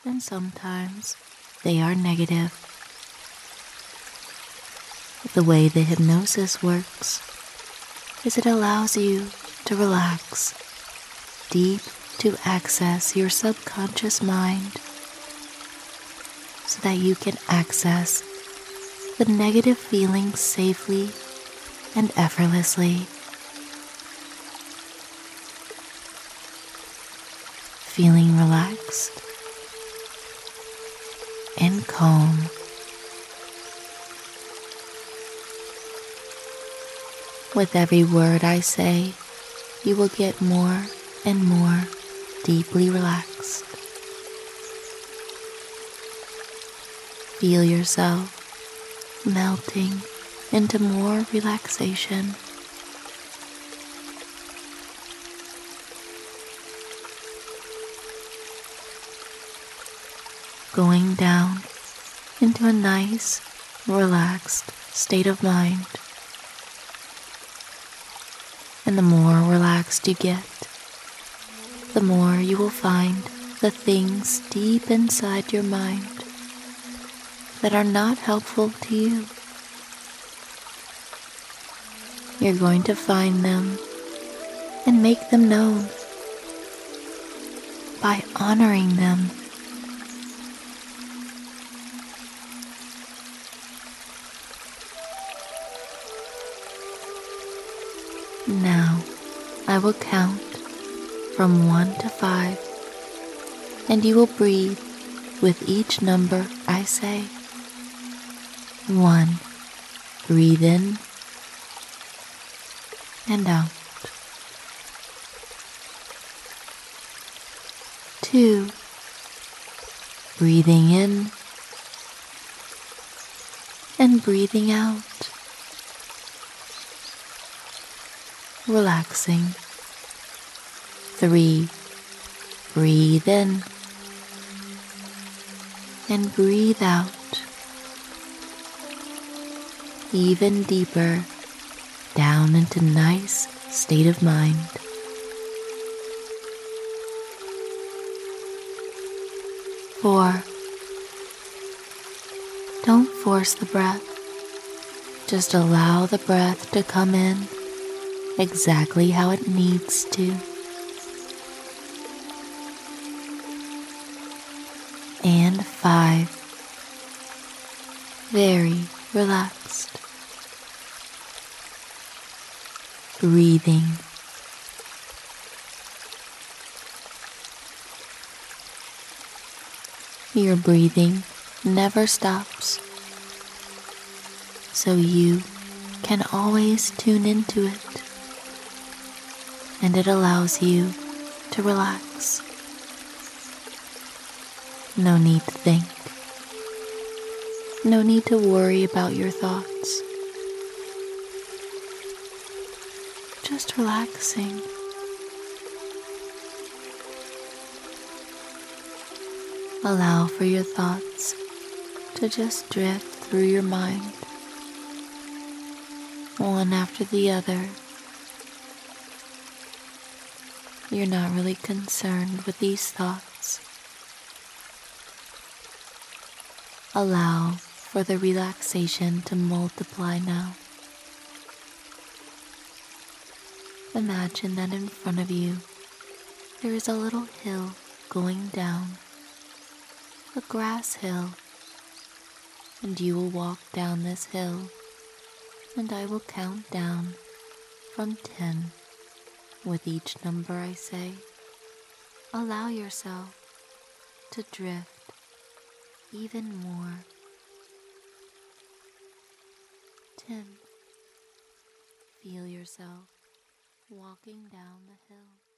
and sometimes they are negative. The way the hypnosis works is it allows you to relax deep to access your subconscious mind so that you can access the negative feelings safely and effortlessly. Feeling relaxed and calm. With every word I say, you will get more and more deeply relaxed. Feel yourself melting into more relaxation. Going down into a nice, relaxed state of mind. And the more relaxed you get, the more you will find the things deep inside your mind that are not helpful to you. You're going to find them and make them known by honoring them. Now, I will count from 1 to 5, and you will breathe with each number I say. 1. Breathe in and out. 2. Breathing in and breathing out. Relaxing. 3. Breathe in and breathe out. Even deeper down into nice state of mind. 4. Don't force the breath. Just allow the breath to come in exactly how it needs to. And 5. Very relaxed. Breathing. Your breathing never stops, so you can always tune into it, and it allows you to relax. No need to think. No need to worry about your thoughts. Just relaxing. Allow for your thoughts to just drift through your mind, one after the other. You're not really concerned with these thoughts. Allow for the relaxation to multiply now. Imagine that in front of you there is a little hill going down, a grass hill, and you will walk down this hill, and I will count down from 10 with each number I say. Allow yourself to drift even more. 10. Feel yourself walking down the hill.